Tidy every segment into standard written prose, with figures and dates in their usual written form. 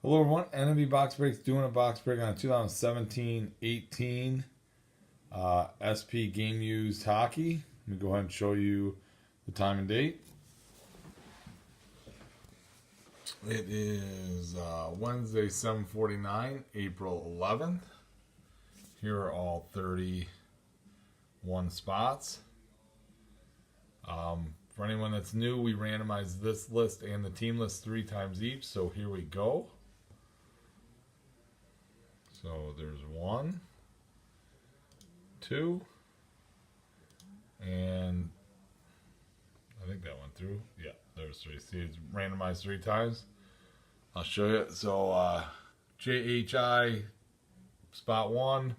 Hello everyone, Enemy Box Breaks doing a box break on a 2017-18 SP Game Used Hockey. Let me go ahead and show you the time and date. It is Wednesday, 7/49, April 11th. Here are all 31 spots. For anyone that's new, we randomize this list and the team list 3 times each. So here we go. So there's 1, 2, and I think that went through. Yeah, there's 3. See, it's randomized 3 times. I'll show you. So JHI spot 1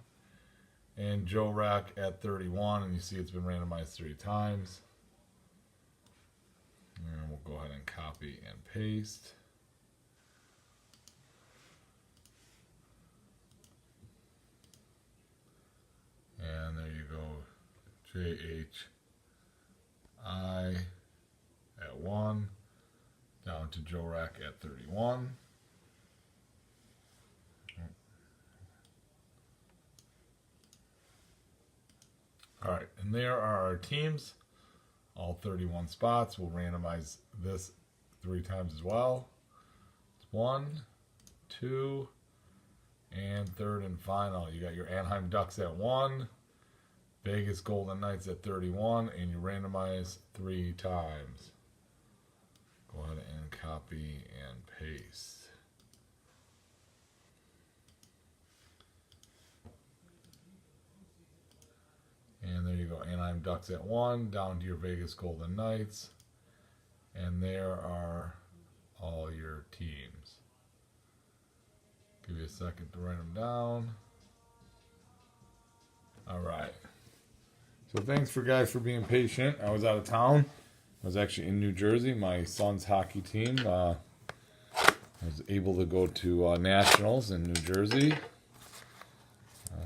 and Joe Rack at 31, and you see it's been randomized 3 times. And we'll go ahead and copy and paste. And there you go, JHI at 1, down to Joe Rack at 31. All right, and there are our teams, all 31 spots. We'll randomize this 3 times as well. It's 1, 2, and third and final. You got your Anaheim Ducks at 1, Vegas Golden Knights at 31, and you randomize 3 times. Go ahead and copy and paste. And there you go, Anaheim Ducks at 1, down to your Vegas Golden Knights. And there are all your teams. Give you a second to write them down. All right. So thanks for being patient. I was out of town. I was actually in New Jersey. My son's hockey team was able to go to Nationals in New Jersey.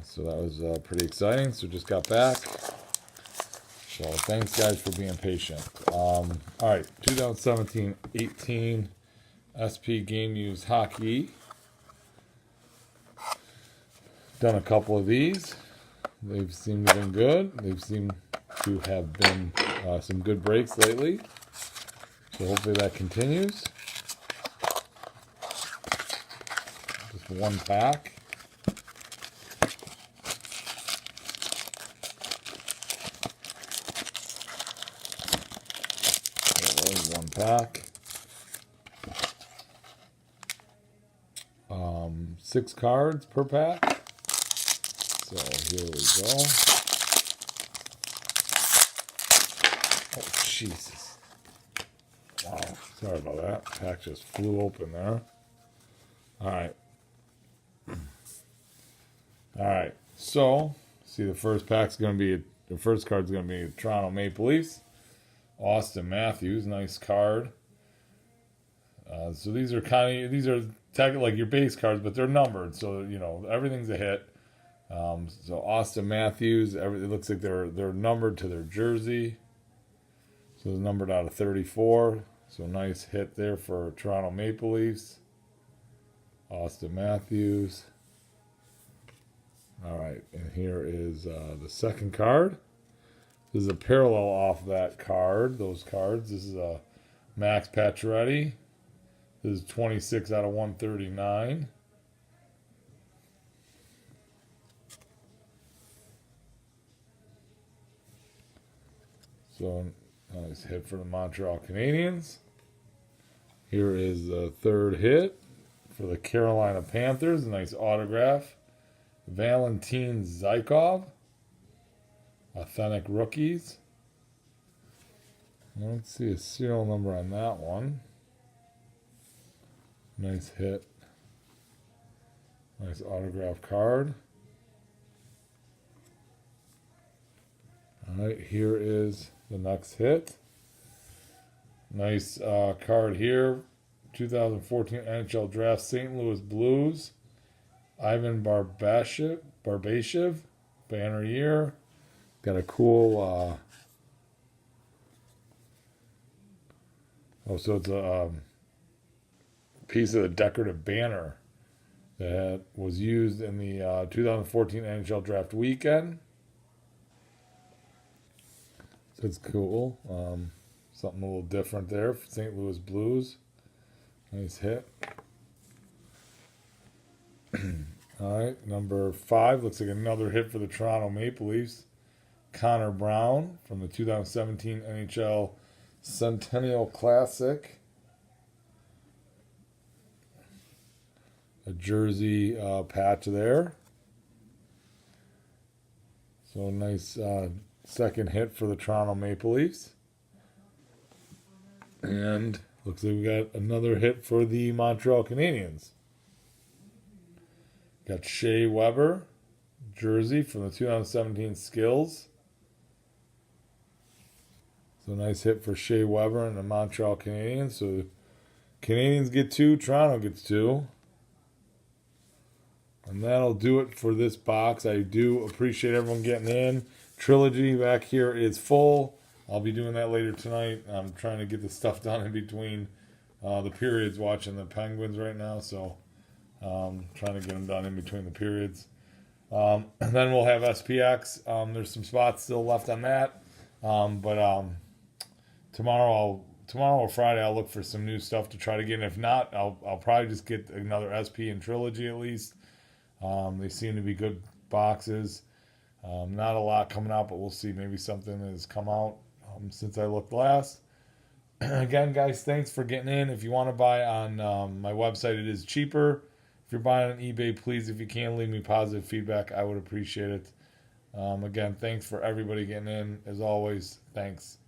So that was pretty exciting. So just got back. So thanks guys for being patient. All right, 2017-18 SP Game Used Hockey. Done a couple of these. They've seemed to have been good. They've seemed to have been some good breaks lately. So hopefully that continues. Just 1 pack. There's 1 pack. 6 cards per pack. So here we go. Oh, Jesus. Wow. Sorry about that. Pack just flew open there. All right. All right. So, see, the first pack's going to be, the first card's going to be Toronto Maple Leafs. Austin Matthews. Nice card. So these are technically like your base cards, but they're numbered. So, you know, everything's a hit. So Austin Matthews, it looks like they're numbered to their jersey. So it's numbered out of 34. So nice hit there for Toronto Maple Leafs. Austin Matthews. All right, and here is the second card. This is a parallel off that card, those cards. This is a Max Pacioretty. This is 26 out of 139. So, nice hit for the Montreal Canadiens. Here is the third hit for the Carolina Panthers. A nice autograph. Valentin Zykov. Authentic Rookies. Let's see a serial number on that one. Nice hit. Nice autograph card. All right, here is the next hit. Nice card here. 2014 NHL Draft St. Louis Blues. Ivan Barbashev, banner year. Got a cool so it's a piece of the decorative banner that was used in the 2014 NHL Draft Weekend. So it's cool. Something a little different there for St. Louis Blues. Nice hit. All right, number 5 looks like another hit for the Toronto Maple Leafs. Connor Brown from the 2017 NHL Centennial Classic. A jersey patch there. So nice second hit for the Toronto Maple Leafs. And looks like we got another hit for the Montreal Canadiens. Got Shea Weber jersey from the 2017 Skills. So nice hit for Shea Weber and the Montreal Canadiens. So the Canadiens get 2, Toronto gets 2. And that'll do it for this box. I do appreciate everyone getting in. Trilogy back here is full. I'll be doing that later tonight. I'm trying to get the stuff done in between the periods, watching the Penguins right now. So trying to get them done in between the periods. And then we'll have SPX. There's some spots still left on that. But tomorrow or Friday, I'll look for some new stuff to try to get. And if not, I'll probably just get another SP and Trilogy at least. They seem to be good boxes. Not a lot coming out, but we'll see. Maybe something has come out since I looked last. Again, guys, thanks for getting in. If you want to buy on my website, it is cheaper. If you're buying on eBay, please, if you can, leave me positive feedback. I would appreciate it. Again, thanks for everybody getting in. As always, thanks.